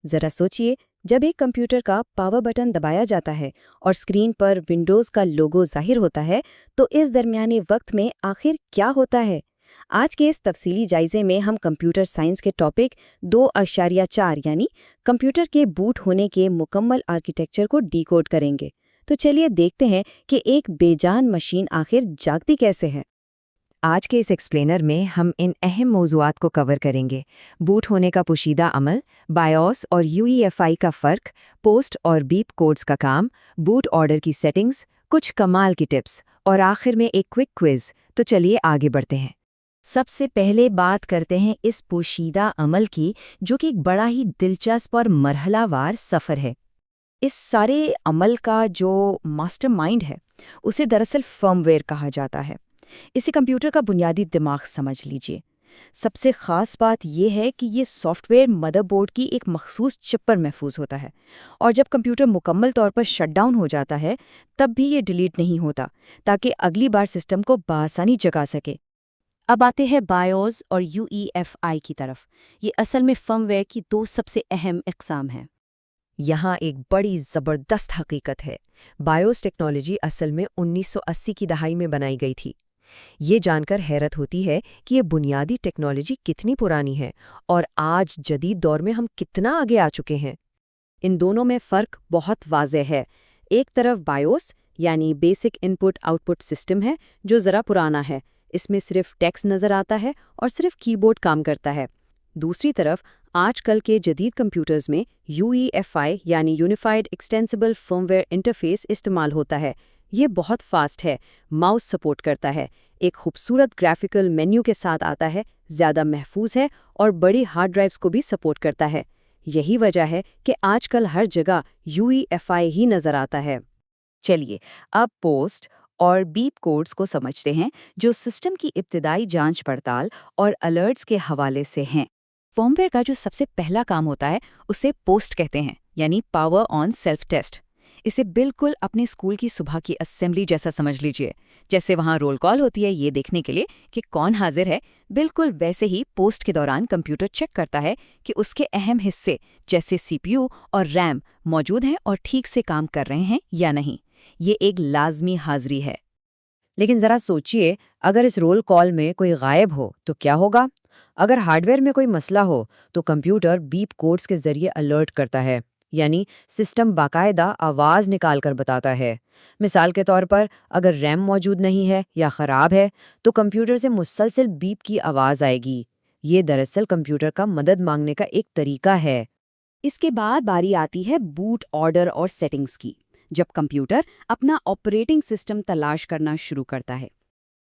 ذرا سوچئے، جب ایک کمپیوٹر کا پاور بٹن دبایا جاتا ہے اور اسکرین پر ونڈوز کا لوگو ظاہر ہوتا ہے تو اس درمیانے وقت میں آخر کیا ہوتا ہے؟ آج کے اس تفصیلی جائزے میں ہم کمپیوٹر سائنس کے ٹاپک 2.4 یعنی کمپیوٹر کے بوٹ ہونے کے مکمل آرکیٹیکچر کو ڈی کوڈ کریں گے۔ تو چلیے دیکھتے ہیں کہ ایک بے جان مشین آخر جاگتی کیسے ہے۔ آج کے اس ایکسپلینر میں ہم ان اہم موضوعات کو کور کریں گے: بوٹ ہونے کا پوشیدہ عمل، بایوس اور UEFI کا فرق، پوسٹ اور بیپ کوڈز کا کام، بوٹ آرڈر کی سیٹنگز، کچھ کمال کی ٹپس اور آخر میں ایک کوئک کوئز۔ تو چلیے آگے بڑھتے ہیں۔ سب سے پہلے بات کرتے ہیں اس پوشیدہ عمل کی، جو کہ ایک بڑا ہی دلچسپ اور مرحلہ وار سفر ہے۔ اس سارے عمل کا جو ماسٹر مائنڈ ہے اسے دراصل فرم ویئر کہا جاتا ہے۔ اسے کمپیوٹر کا بنیادی دماغ سمجھ لیجئے۔ سب سے خاص بات یہ ہے کہ یہ سافٹ ویئر مدر بورڈ کی ایک مخصوص چپ پر محفوظ ہوتا ہے، اور جب کمپیوٹر مکمل طور پر شٹ ڈاؤن ہو جاتا ہے تب بھی یہ ڈیلیٹ نہیں ہوتا، تاکہ اگلی بار سسٹم کو بآسانی جگا سکے۔ اب آتے ہیں بایوس اور UEFI کی طرف۔ یہ اصل میں فرم ویئر کی دو سب سے اہم اقسام ہیں۔ یہاں ایک بڑی زبردست حقیقت ہے۔ بایوس ٹیکنالوجی اصل میں 1980 کی دہائی میں بنائی گئی تھی۔ یہ جان کر حیرت ہوتی ہے کہ یہ بنیادی ٹیکنالوجی کتنی پرانی ہے اور آج جدید دور میں ہم کتنا آگے آ چکے ہیں۔ ان دونوں میں فرق بہت واضح ہے۔ ایک طرف بایوس یعنی basic input output system ہے، جو ذرا پرانا ہے، اس میں صرف ٹیکسٹ نظر آتا ہے اور صرف کی بورڈ کام کرتا ہے۔ دوسری طرف آج کل کے جدید کمپیوٹرز میں UEFI یعنی unified extensible firm where interface استعمال ہوتا ہے۔ یہ بہت فاسٹ ہے، ماؤس سپورٹ کرتا ہے، ایک خوبصورت گرافیکل مینیو کے ساتھ آتا ہے، زیادہ محفوظ ہے اور بڑی ہارڈ ڈرائیوز کو بھی سپورٹ کرتا ہے۔ یہی وجہ ہے کہ آج کل ہر جگہ UEFI ہی نظر آتا ہے۔ چلیے اب پوسٹ اور بیپ کوڈز کو سمجھتے ہیں، جو سسٹم کی ابتدائی جانچ پڑتال اور الرٹس کے حوالے سے ہیں۔ فرم ویئر کا جو سب سے پہلا کام ہوتا ہے اسے پوسٹ کہتے ہیں، یعنی پاور آن سیلف ٹیسٹ۔ اسے بالکل اپنے اسکول کی صبح کی اسمبلی جیسا سمجھ لیجئے۔ جیسے وہاں رول کال ہوتی ہے یہ دیکھنے کے لیے کہ کون حاضر ہے، بالکل ویسے ہی پوسٹ کے دوران کمپیوٹر چیک کرتا ہے کہ اس کے اہم حصے جیسے CPU اور RAM موجود ہیں اور ٹھیک سے کام کر رہے ہیں یا نہیں۔ یہ ایک لازمی حاضری ہے۔ لیکن ذرا سوچئے، اگر اس رول کال میں کوئی غائب ہو تو کیا ہوگا؟ اگر ہارڈ ویئر میں کوئی مسئلہ ہو تو کمپیوٹر بیپ کوڈز کے ذریعے الرٹ کرتا ہے، یعنی سسٹم باقاعدہ آواز نکال کر بتاتا ہے۔ مثال کے طور پر اگر ریم موجود نہیں ہے یا خراب ہے تو کمپیوٹر سے مسلسل بیپ کی آواز آئے گی۔ یہ دراصل کمپیوٹر کا مدد مانگنے کا ایک طریقہ ہے۔ اس کے بعد باری آتی ہے بوٹ آرڈر اور سیٹنگز کی، جب کمپیوٹر اپنا آپریٹنگ سسٹم تلاش کرنا شروع کرتا ہے۔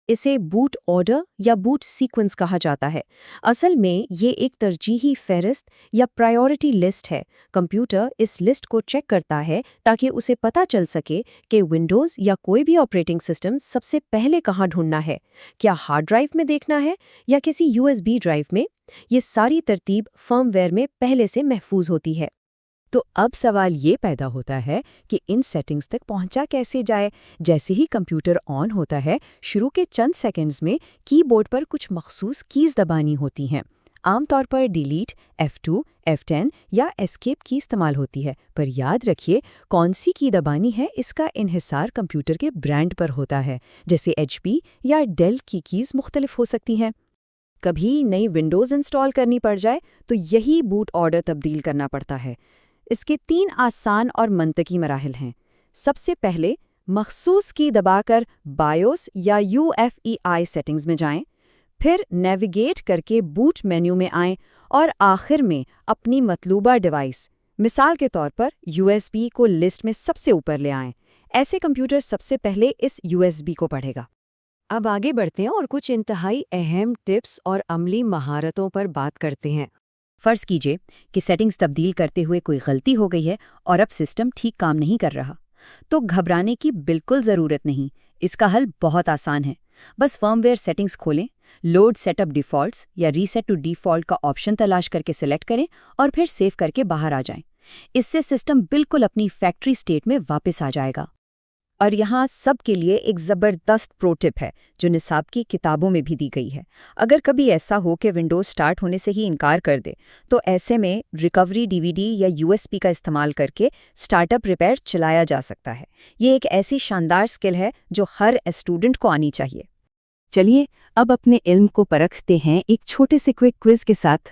اسے بوٹ آرڈر یا بوٹ سیکوینس کہا جاتا ہے۔ اصل میں یہ ایک ترجیحی فہرست یا پرائیورٹی لسٹ ہے۔ کمپیوٹر اس لسٹ کو چیک کرتا ہے تاکہ اسے پتہ چل سکے کہ ونڈوز یا کوئی بھی آپریٹنگ سسٹم سب سے پہلے کہاں ڈھونڈنا ہے، کیا ہارڈ ڈرائیو میں دیکھنا ہے یا کسی USB ڈرائیو میں۔ یہ ساری ترتیب فرم ویئر میں پہلے سے محفوظ ہوتی ہے۔ تو اب سوال یہ پیدا ہوتا ہے کہ ان سیٹنگز تک پہنچا کیسے جائے؟ جیسے ہی کمپیوٹر آن ہوتا ہے، شروع کے چند سیکنڈز میں کی بورڈ پر کچھ مخصوص کیز دبانی ہوتی ہیں۔ عام طور پر ڈیلیٹ، F2، F10 یا اسکیپ کی استعمال ہوتی ہے، پر یاد رکھیے کون سی کی دبانی ہے اس کا انحصار کمپیوٹر کے برانڈ پر ہوتا ہے۔ جیسے HP یا ڈیل کی کیز مختلف ہو سکتی ہیں۔ کبھی نئی ونڈوز انسٹال کرنی پڑ جائے تو یہی بوٹ آرڈر تبدیل کرنا پڑتا ہے۔ اس کے 3 آسان اور منطقی مراحل ہیں۔ سب سے پہلے مخصوص کی دبا کر بایوس یا UEFI سیٹنگز میں جائیں، پھر نیویگیٹ کر کے بوٹ مینیو میں آئیں اور آخر میں اپنی مطلوبہ ڈیوائس، مثال کے طور پر USB کو لسٹ میں سب سے اوپر لے آئیں۔ ایسے کمپیوٹر سب سے پہلے اس USB کو پڑھے گا۔ اب آگے بڑھتے ہیں اور کچھ انتہائی اہم ٹپس اور عملی مہارتوں پر بات کرتے ہیں۔ فرض کیجئے کہ سیٹنگز تبدیل کرتے ہوئے کوئی غلطی ہو گئی ہے اور اب سسٹم ٹھیک کام نہیں کر رہا، تو گھبرانے کی بالکل ضرورت نہیں۔ اس کا حل بہت آسان ہے۔ بس فرم ویئر سیٹنگز کھولیں، لوڈ سیٹ اپ ڈیفالٹس یا ریسیٹ ٹو ڈیفالٹ کا آپشن تلاش کر کے سلیکٹ کریں اور پھر سیو کر کے باہر آ جائیں۔ اس سے سسٹم بالکل اپنی فیکٹری سٹیٹ میں واپس آ جائے گا۔ اور یہاں سب کے لیے ایک زبردست پرو ٹپ ہے جو نصاب کی کتابوں میں بھی دی گئی ہے۔ اگر کبھی ایسا ہو کہ ونڈوز سٹارٹ ہونے سے ہی انکار کر دے تو ایسے میں ریکوری DVD یا USB کا استعمال کر کے سٹارٹ اپ ریپیئر چلایا جا سکتا ہے۔ یہ ایک ایسی شاندار سکل ہے جو ہر اسٹوڈنٹ کو آنی چاہیے۔ چلیے اب اپنے علم کو پرکھتے ہیں ایک چھوٹے سے کوئک کوئز کے ساتھ۔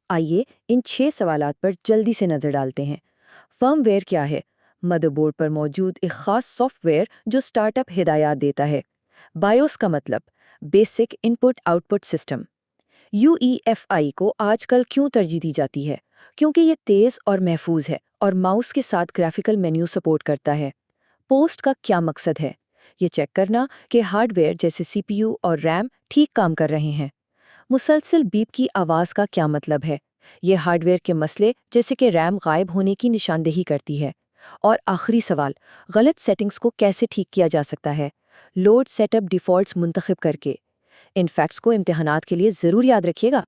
آئیے ان 6 سوالات پر جلدی سے نظر ڈالتے ہیں۔ فرم ویئر کیا ہے؟ مدر بورڈ پر موجود ایک خاص سافٹ ویئر جو سٹارٹ اپ ہدایات دیتا ہے۔ بایوس کا مطلب basic input output system. UEFI کو آج کل کیوں ترجیح دی جاتی ہے؟ کیونکہ یہ تیز اور محفوظ ہے اور ماؤس کے ساتھ گرافیکل مینیو سپورٹ کرتا ہے۔ پوسٹ کا کیا مقصد ہے؟ یہ چیک کرنا کہ ہارڈ ویئر جیسے CPU اور ریم ٹھیک کام کر رہے ہیں۔ مسلسل بیپ کی آواز کا کیا مطلب ہے؟ یہ ہارڈ ویئر کے مسئلے جیسے کہ ریم غائب ہونے کی نشاندہی کرتی ہے۔ اور آخری سوال، غلط سیٹنگز کو کیسے ٹھیک کیا جا سکتا ہے؟ لوڈ سیٹ اپ ڈیفالٹس منتخب کر کے۔ ان فیکٹس کو امتحانات کے لیے ضرور یاد رکھیے گا۔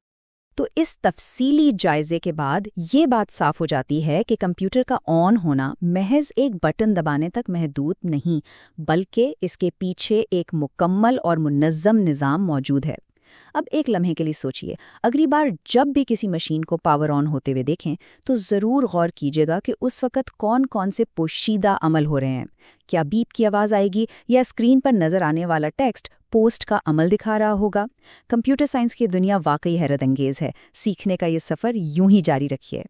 تو اس تفصیلی جائزے کے بعد یہ بات صاف ہو جاتی ہے کہ کمپیوٹر کا آن ہونا محض ایک بٹن دبانے تک محدود نہیں، بلکہ اس کے پیچھے ایک مکمل اور منظم نظام موجود ہے۔ اب ایک لمحے کے لیے سوچئے، اگلی بار جب بھی کسی مشین کو پاور آن ہوتے ہوئے دیکھیں تو ضرور غور کیجیے گا کہ اس وقت کون کون سے پوشیدہ عمل ہو رہے ہیں۔ کیا بیپ کی آواز آئے گی یا اسکرین پر نظر آنے والا ٹیکسٹ پوسٹ کا عمل دکھا رہا ہوگا؟ کمپیوٹر سائنس کی دنیا واقعی حیرت انگیز ہے۔ سیکھنے کا یہ سفر یوں ہی جاری رکھیے۔